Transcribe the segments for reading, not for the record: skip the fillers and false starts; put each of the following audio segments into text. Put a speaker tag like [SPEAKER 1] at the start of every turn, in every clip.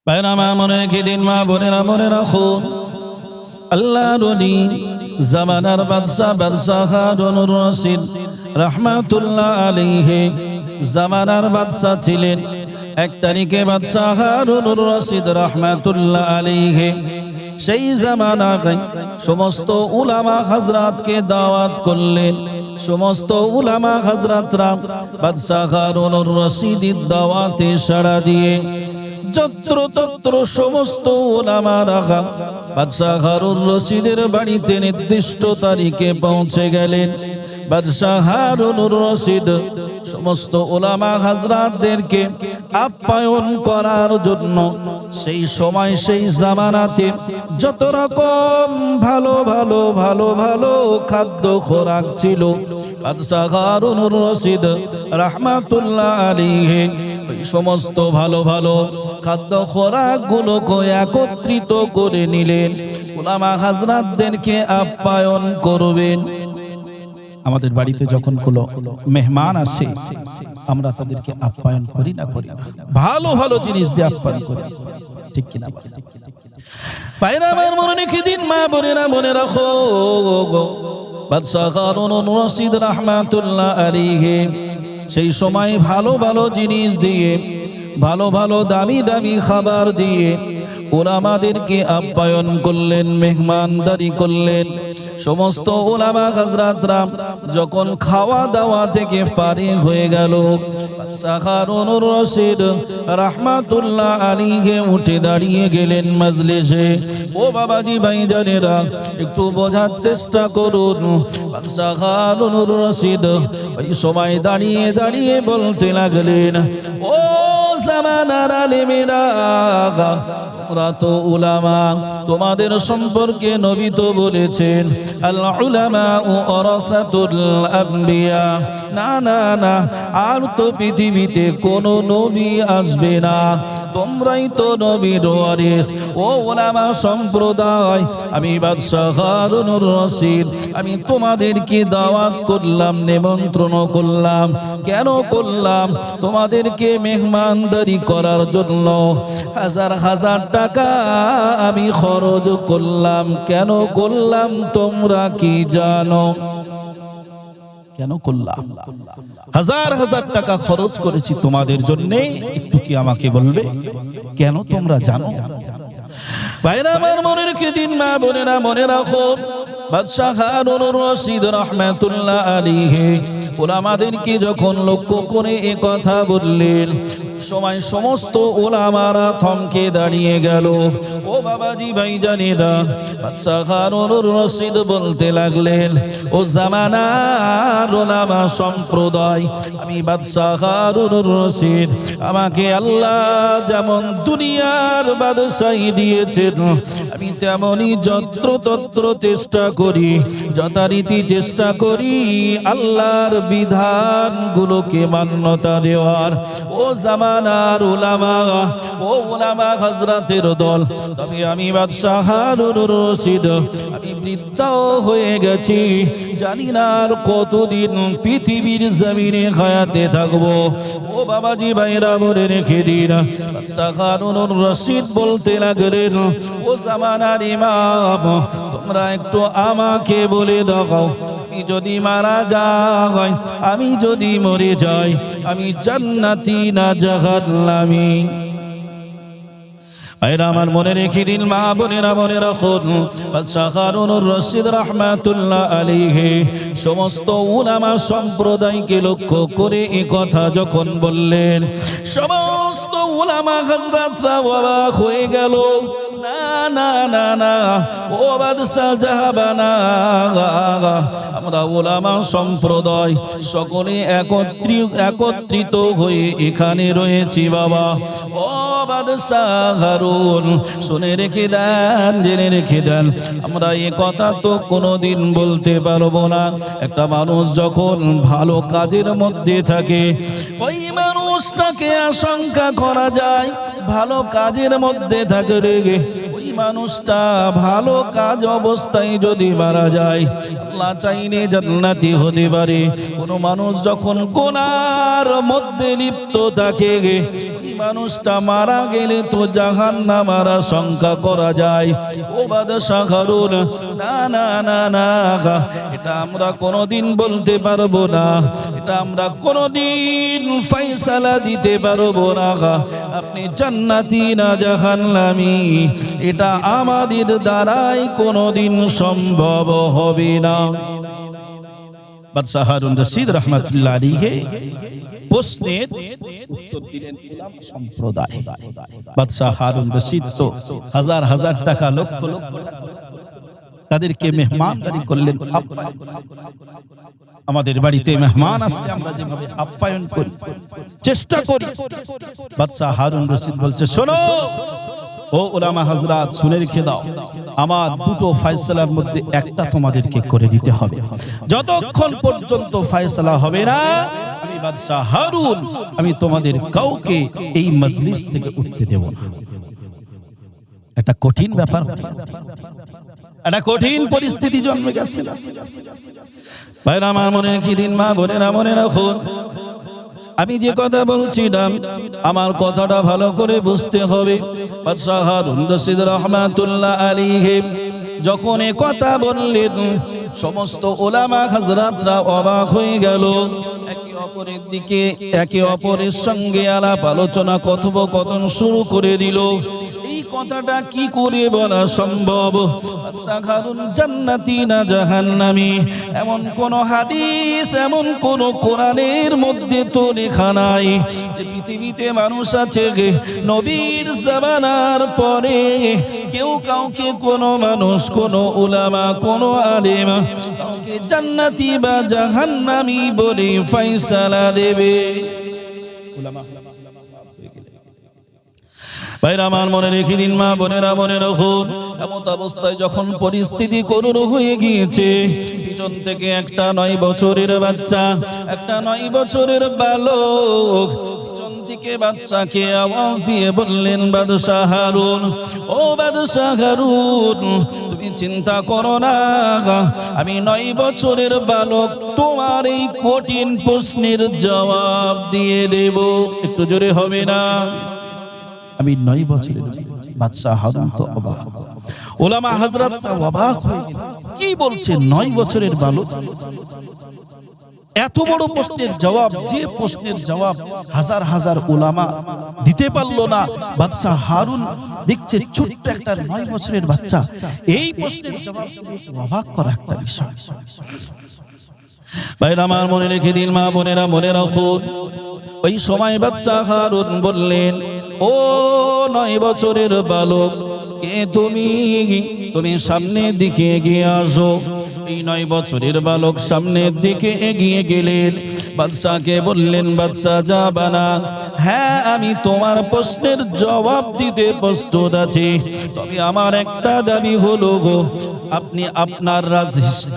[SPEAKER 1] ভাইরা মা মনে রেখে দিন, মা বোনেরা মনে রাখো, আল্লাহর ওলি জামানার বাদশা হারুনুর রশিদ রাহমাতুল্লাহ আলাইহি জামানার বাদশা ছিলেন। 1 তারিখে বাদশা হারুনুর রশিদ রাহমাতুল্লাহ আলাইহি সেই জামানায় সমস্ত উলামা হযরতকে দাওয়াত করলেন। সমস্ত উলামা হযরতরা বাদশা হারুনুর রশিদের দাওয়াতে সাড়া দিয়ে যত্র তত্র সমস্ত উলামারা বাদশা হারুন রশিদের বাড়িতে নির্দিষ্ট তারিখে পৌঁছে গেলেন। বাদশা হারুনুর রশিদ সমস্ত উলামা হযরতদেরকে আপ্যায়ন করার জন্য সেই সময় সেই জামানাতে যত রকম ভালো ভালো ভালো ভালো খাদ্য খোরাক ছিল, বাদশা হারুনুর রশিদ রাহমাতুল্লাহ আলাইহি ওই সমস্ত ভালো ভালো খাদ্য খোরাক গুলোকে একত্রিত করে নিলেন, উলামা হযরতদেরকে আপ্যায়ন করবেন। আমাদের বাড়িতে যখন কোনো মেহমান আসে আমরা তাদেরকে আপ্যায়ন করি না ভালো ভালো জিনিস দিয়ে আপ্যায়ন করি, ঠিক কিনা? ভাইরা আমার মনে রেখে দিন, মা বোনেরা মনে রাখো, বাদশা হারুনুর রশিদ রাহমাতুল্লাহ আলাইহি সেই সময় ভালো ভালো জিনিস দিয়ে, ভালো ভালো দামি দামি খাবার দিয়ে উলামাদেরকে আপ্যায়ন করলেন, মেহমানদারি করলেন। সমস্ত উলামা হযরতরা যখন খাওয়া দাওয়া থেকে ফারিগ হয়ে গেল, বাদশা হারুনুর রশিদ রাহমাতুল্লাহ আলাইহি উঠে দাঁড়িয়ে গেলেন মজলিসে। ও বাবাজি ভাইজানেরা, একটু বোঝার চেষ্টা করুন। বাদশা হারুনুর রশিদ ওই সময় দাঁড়িয়ে দাঁড়িয়ে বলতে লাগলেন, ও জামানার আলেমেরা, তোমরা তো উলামা, তোমাদের সম্পর্কে নবী তো বলেছেন আল উলামা ওয়ারাসাতুল আম্বিয়া। না না না, আর তো পৃথিবীতে কোনো নবী আসবে না, তোমরাই তো নবীর ওয়ারিস। ও উলামা সম্প্রদায়, আমি বাদশা হারুনুর রশিদ আমি তোমাদেরকে দাওয়াত করলাম, নিমন্ত্রণ করলাম। কেন করলাম? তোমাদেরকে মেহমানদারি করার জন্য হাজার হাজার টাকা আমি খরচ করলাম। কেন করলাম তোমরা কি জানো? কেন করলাম? হাজার হাজার টাকা খরচ করেছি তোমাদের জন্য, একটু কি আমাকে বলবে কেন তোমরা জানো? ভাইরা আমার মনে রেখে দিন, মা বোনেরা মনে রাখো, বাদশা হারুনুর রশিদ রাহমাতুল্লাহ আলাইহি উলামাদেরকে যখন লক্ষ্য করে এই কথা বললেন, সময় সমস্ত উলামারা থমকে দাঁড়িয়ে গেল। ও বাবাজি ভাইজানেরা, বাদশা হারুনুর রশিদ বলতে লাগলেন, ও জামানার উলামা সম্প্রদায়, আমি বাদশা হারুনুর রশিদ আমাকে আল্লাহ যেমন দুনিয়ার বাদশাহী দিয়েছেন, আমি তেমনই যত্রতত্র চেষ্টা করি, যথারীতি চেষ্টা করি আল্লাহর বিধানগুলোকে মান্যতা দেওয়ার। ও জামানার উলামা, ও উলামা হযরতের দল, তবে আমি বাদশা হারুনুর রশিদ আমি বৃদ্ধাও হয়ে গেছি, জানি না আর কতদিন পৃথিবীর জমিনে হায়াতে থাকবো। ও বাবাজি ভাইরা মনে রেখে দিন, বাদশা হারুনুর রশিদ বলতে লাগলেন, ও জামানার ইমাম, তোমরা একটু আমাকে বলে দাও, আমি যদি মারা যাই, আমি যদি মরে যাই, আমি জান্নাতি না জাহান্নামী? ভাইরা আমার মনে রেখে দিন, মা বোনেরা মনে রাখুন, বাদশা হারুনুর রশিদ রাহমাতুল্লাহ আলাইহি সমস্ত উলামা সম্প্রদায়কে লক্ষ্য করে এই কথা যখন বললেন, সমস্ত উলামা হযরতরা অবাক হয়ে গেল। না না না না, ও বাদশা জাহাবানা, আমরা উলামা সম্প্রদায় সকলে একত্রিত হয়ে এখানে রয়েছি বাবা। ও বাদশা হারুন, শুনে রেখে দেন, জেনে রেখে দেন, আমরা এ কথা তো কোনোদিন বলতে পারবো না। একটা মানুষ যখন ভালো কাজের মধ্যে থাকে, ওই মানুষটাকে আশঙ্কা করা যায় ভালো কাজের মধ্যে থাকে রে, ওই মানুষটা ভালো কাজ অবস্থায় যদি মারা যায়, আল্লাহ চাইলে জান্নাতি হতে পারে। কোন মানুষ যখন গুনার মধ্যে লিপ্ত থাকে, মানুষটা মারা গেলে তো জাহান্নামের আশঙ্কা করা যায়। ও বাদশাহ হারুন, না না না না, এটা আমরা কোনোদিন বলতে পারবো না, এটা আমরা কোনোদিন ফয়সালা দিতে পারবো না। আপনি জান্নাতি না জাহান্নামী, এটা আমাদের দ্বারাই কোনোদিন সম্ভব হবে না। বাদশাহ হারুন রশিদ রাহমাতুল্লাহ আলাইহি প্রশ্নের উত্তর দিলেন উলামা সম্প্রদায়। বাদশাহ হারুন রশিদ তো হাজার হাজার টাকা, লক্ষ লক্ষ তাদেরকে মেহমানদারি করলেন। আমাদের বাড়িতে মেহমান আসলে আমরা যেভাবে আপ্যায়ন করি, চেষ্টা করি, বাদশাহ হারুন রশিদ বলছে, শোনো ও উলামা হযরত, শুনে রেখে দাও, আমার দুটো ফয়সালার মধ্যে একটা তোমাদেরকে করে দিতে হবে। যতক্ষণ পর্যন্ত ফয়সালা হবে না, আমি বাদশাহ হারুন, আমি তোমাদের কাউকে এই মজলিস থেকে উঠতে দেব না। এটা কঠিন ব্যাপার, একটা কঠিন পরিস্থিতি জন্মে গেছে। ভাইরা আমার, মনে রাখি দিন, মা বোনেরা মনে রাখুন, আমি যে কথা বলছিলাম আমার কথাটা ভালো করে বুঝতে হবে। বাদশাহ হারুন রশিদ রাহমাতুল্লাহ আলাইহি যখন এ কথা বললেন, সমস্ত উলামা হযরতরা অবাক হয়ে গেল। একে অপরের সঙ্গে আলাপ আলোচনা, কথোপকথন শুরু করে দিল। এই কথাটা কি করে বলা সম্ভব? হারুন জান্নাতি না জাহান্নামী, এমন কোন হাদিস, এমন কোন কোরআনের মধ্যে তো লেখা নাই যে পৃথিবীতে মানুষ আছে নবীর জামানার পরে কেউ কাউকে, কোন মানুষ, কোন উলামা, কোন আলেম কাউকে জান্নাতি বা জাহান্নামী বলে ফয়সালা দেবে। ভাইরা আমার, মনে রেখে দিন, মা বোনেরা মনে রাখুন, এমত অবস্থায় যখন পরিস্থিতি করুণ হয়ে গিয়েছে, পিছন থেকে একটা 9 বছরের বাচ্চা, একটা 9 বছরের বালক পিছন থেকে বাদশাকে আওয়াজ দিয়ে বললেন, বাদশাহ হারুন, ও বাদশাহ হারুন, তুমি চিন্তা করো না, আমি 9 বছরের বালক তোমার এই কঠিন প্রশ্নের জবাব দিয়ে দেব। একটু জোরে হবে না? আমি 9 বছরের বাদশাহ হারুন তো অবাক, উলামা হযরতরা অবাক হয়ে গেলেন। কি বলছে 9 বছরের বালক? এত বড় প্রশ্নের জবাব, যে প্রশ্নের জবাব হাজার হাজার উলামা দিতে পারলো না, বাদশাহ হারুন দেখছে ছোট্ট একটা 9 বছরের বাচ্চা এই প্রশ্নের জবাব, অবাক করা একটা বিষয়। ভাইরা আমার, মনে রেখে দিন, মা বোনেরা মনে রাখুন, ওই সময় বাদশাহ হারুন বললেন, ও 9 বছরের বালক, কে তুমি? তুমি সামনের দিকে এগিয়ে আসো। এই 9 বছরের বালক সামনের দিকে এগিয়ে গেলেন। বাদশাকে বললেন, বাদশাহ জাবানা, হ্যাঁ আমি তোমার প্রশ্নের জবাব দিতে প্রস্তুত আছি, তবে আমার একটা দাবি হলো গো, আপনি আপনার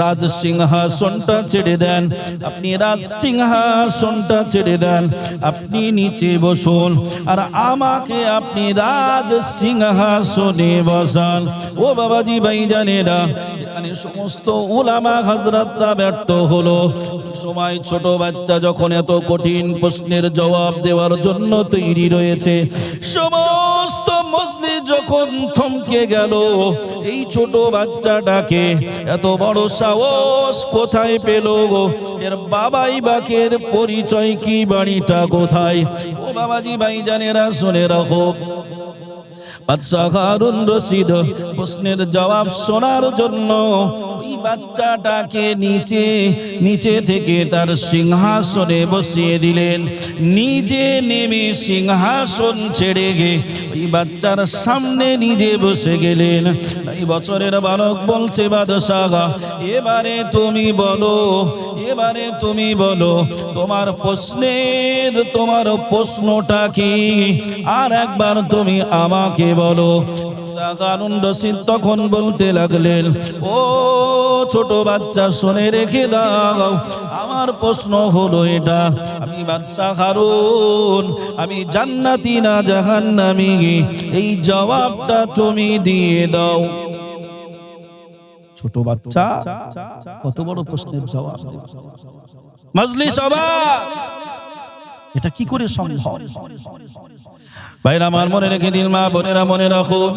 [SPEAKER 1] রাজ সিংহাসনটা ছেড়ে দেন, আপনি রাজ সিংহাসনটা ছেড়ে দেন, আপনি নিচে বসুন, আর আমাকে আপনি রাজ সিংহাসনে বসান। ও বাবাজি, ভাইজানেরা, এখানে সমস্ত উলামা হযরতরা ব্যর্থ হলো। সময় ছোট বাচ্চা যখন এত কঠিন প্রশ্নের জবাব দেওয়ার জন্য তৈরি রয়েছে, সমস্ত মজলিস যখন থমকে গেল, এই ছোট বাচ্চাটাকে এত বড় সাহস কোথায় পেল গো? এর বাবাই বাকের পরিচয় কি, বাড়িটা কোথায়? ও বাবাজি, ভাইজানেরা, শুনে রাখো, বাদশাহ হারুন রশিদ প্রশ্নের জবাব শোনার জন্য ওই বাচ্চাটাকে নিচে থেকে তার সিংহাসনে বসিয়ে দিলেন। নিজে নেমে সিংহাসন ছেড়ে গিয়ে ওই বাচ্চার সামনে নিজে বসে গেলেন। এই বছরের বালক বলছে, বাদশাহ, এবারে তুমি বলো তোমার প্রশ্নটা কি, আর একবার তুমি আমাকে বলো। হারুন রশিদ তখন বলতে লাগলেন, ও ছোট বাচ্চা, শুনে রেখে দাও, আমার প্রশ্ন হলো এটা, আমি বাদশাহ হারুন, আমি জান্নাতি না জাহান্নামী, এই জবাবটা তুমি দিয়ে দাও। ছোট বাচ্চা কত বড় প্রশ্নের জবাব! মজলিস অবাক। এটা কি করে সম্ভব? ভাইরা আমার মনে রেখে দিন, মা বোনেরা মনে রাখুন,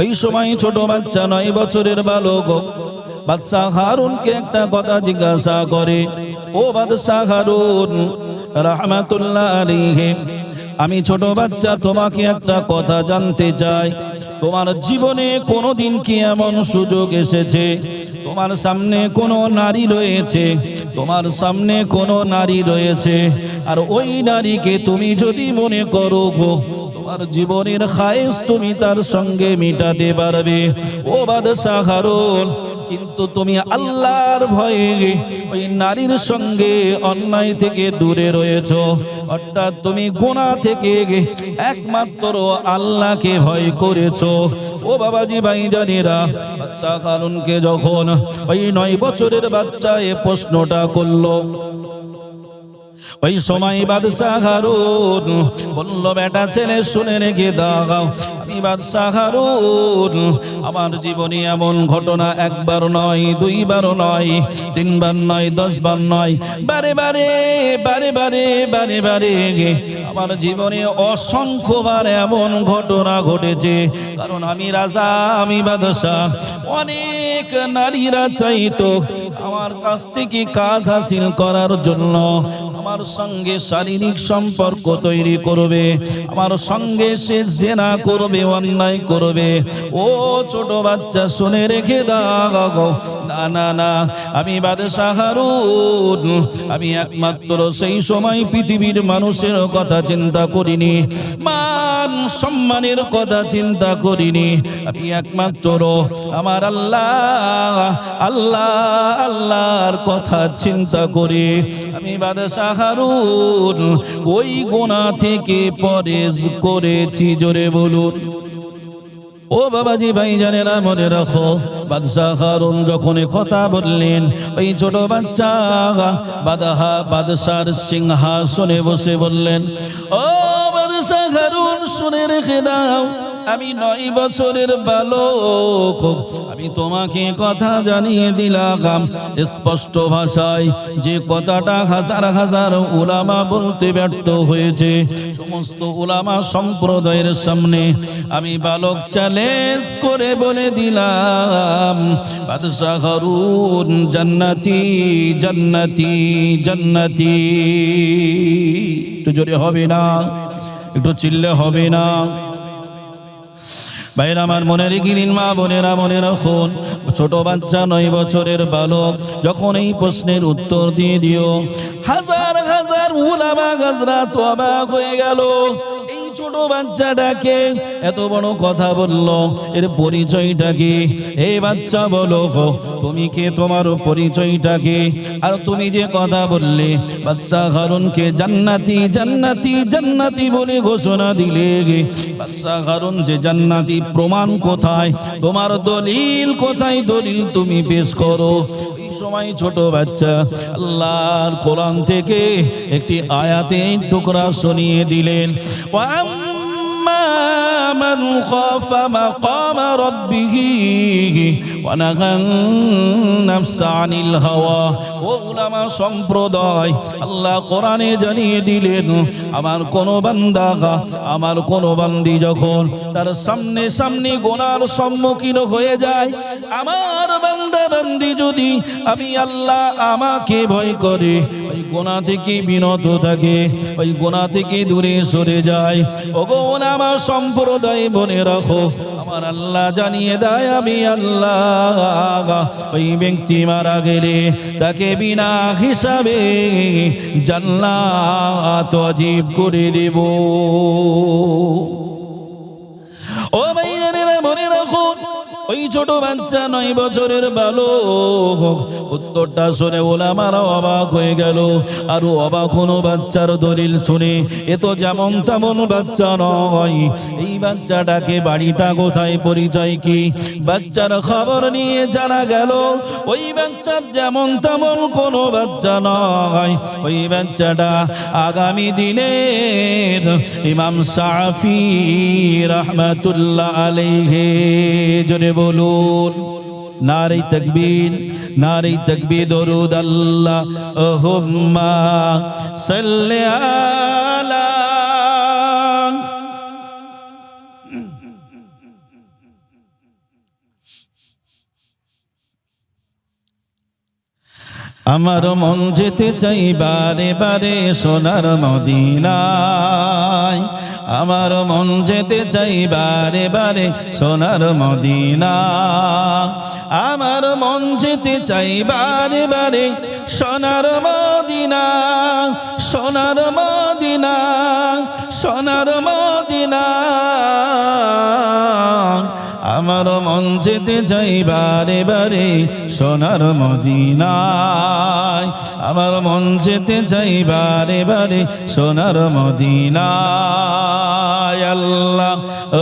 [SPEAKER 1] ওই সময় ছোট বাচ্চা 9 বছরের বালক বাদশা হারুনকে একটা কথা জিজ্ঞাসা করে, ও বাদশা হারুন রাহমাতুল্লাহ আলাইহি, আমি ছোট বাচ্চা তোমাকে একটা কথা জানতে চাই। তোমার জীবনে কোনোদিন কি এমন সুযোগ এসেছে, তোমার সামনে কোনো নারী রয়েছে, তোমার সামনে কোনো নারী রয়েছে, আর ওই নারীকে তুমি যদি মনে করো গো তোমার জীবনের খায়েশ তুমি তার সঙ্গে মিটাতে পারবে, ও বাদশা হারুন, কিন্তু তুমি আল্লাহর ভয়ে ওই নারীর সঙ্গে অন্যায় থেকে দূরে রয়েছো, অর্থাৎ তুমি গুনাহ থেকে একমাত্র আল্লাহকে ভয় করেছো। ও বাবাজি ভাইজানেরা, বাদশা হারুনকে যখন ওই 9 বছরের বাচ্চা এ প্রশ্নটা করলো, ওই সময় বাদশা হারুন বলল, বেটা ছেলে শুনে রেখে দাও, আমি বাদশা হারুন আমার জীবনে এমন ঘটনা একবার নয়, 2 বার নয়, 3 বার নয়, 10 বার নয়, বারে বারে বারে বারে বারে বারে আমার জীবনে অসংখ্যবার এমন ঘটনা ঘটেছে। কারণ আমি রাজা, আমি বাদশা, অনেক নারীরা চাইতো আমার কাছ থেকে কাজ হাসিল করার জন্য, আমার সঙ্গে শারীরিক সম্পর্ক তৈরি করবে, আমার সঙ্গে সে জেনা করবে, অন্যায় করবে। ও ছোট বাচ্চা শুনে রেখে দাও, না না না, আমি বাদশা হারুন আমি একমাত্র সেই সময় পৃথিবীর মানুষের কথা চিন্তা করিনি, মান সম্মানের কথা চিন্তা করিনি, আমি একমাত্র আমার আল্লাহ আল্লাহ আল্লাহর কথা চিন্তা করে আমি বাদশা হারুন ওই গুনাহ থেকে পরেজ করেছি। জোরে বলুন। ও বাবাজি ভাইজানেরা মনে রাখো, বাদশা হারুন যখন কথা বললেন, ওই ছোট বাচ্চা বাদশার সিংহাসনে বসে বললেন, ও বাদশা হারুন শুনে রেখে দাও, আমি 9 বছরের বালক, আমি তোমাকে কথা জানিয়ে দিলাম স্পষ্ট ভাষায়, যে কথাটা হাজার হাজার উলামা বলতে ব্যর্থ হয়েছে, সমস্ত উলামা সম্প্রদায়ের সামনে আমি বালক চ্যালেঞ্জ করে বলে দিলাম, বাদশা হারুন জান্নাতি জান্নাতি জান্নাতি। একটু জোরে হবে না? একটু চিল্লে হবে না? ভাইরা আমার মনে রেখে দিন, মা বোনেরা মনে রাখুন, ছোট বাচ্চা 9 বছরের বালক যখন এই প্রশ্নের উত্তর দিয়ে দিও, হাজার হাজার উলামা হযরত অবাক হয়ে গেল। এই ছোট বাচ্চাটাকে এত বড় কথা বললো, এর পরিচয়টা কি? এই বাচ্চা বলো তুমি কে, তোমার পরিচয়টা কি? আর তুমি যে কথা বললে বাদশা হারুনকে জান্নাতি জান্নাতি জান্নাতি বলে ঘোষণা দিলে, বাদশা হারুন যে জান্নাতি, প্রমাণ কোথায়? তোমার দলিল কোথায়? দলিল তুমি পেশ করো। সময় ছোট বাচ্চা আল্লাহর কোরআন থেকে একটি আয়াতের টুকরা শুনিয়ে দিলেন, মান খাফা মাকামা রাব্বিহি ওয়া নাহান নাফসা আনিল হাওয়া। ও উলামা সম্প্রদায়, আল্লাহ কোরআনে জানিয়ে দিলেন, আমার কোন বান্দা, আমার কোন বান্দি যখন তার সামনে সামনে গুনার সম্মুখীন হয়ে যায়, আমার বান্দা বান্দি যদি আমি আল্লাহ আমাকে ভয় করে ওই গুনাহ থেকে বিনত থাকে, ওই গুনাহ থেকে দূরে সরে যায়, ওগো উলামা সম্প্রদায় মনে রাখো, আমার আল্লাহ জানিয়ে দেয়, আমি আল্লাহ ওই ব্যক্তি মারা গেলে তাকে বিনা হিসাবে জান্নাত ওয়াজিব করে দেব। ও ভাইয়েরা মনে রাখুন, ওই ছোট বাচ্চা 9 বছরের বালক উত্তরটা শুনে ওলামারা অবাক হয়ে গেল। আর অবাক হলো বাচ্চার দলিল শুনে, এ তো যেমন তেমন বাচ্চা নয়, এই বাচ্চাটাকে বাড়িটা কোথায়, পরিচয় কি? বাচ্চার খবর নিয়ে জানা গেল ওই বাচ্চার যেমন তেমন কোনো বাচ্চা নয়, ওই বাচ্চাটা আগামী দিনের ইমাম শাফি রাহমাতুল্লাহ আলাইহি। জোরে বলুন। নারে তাকবীর, নারে তাকবীর, দরুদ আল্লাহুম্মা সাল্লি আলা। আমার মন যেতে চাই বারে বারে সোনার মদিনায়, আমার মন যেতে চাই বারে বারে সোনার মদিনা, আমার মন যেতে চাই বারে বারে সোনার মদিনা, সোনার মদিনা, সোনার মদিনা, আমার মন যেতে চাই বারে বারে সোনার মদিনায়, আমার মন যেতে চাই বারে বারে সোনার মদিনায়। আল্লাহ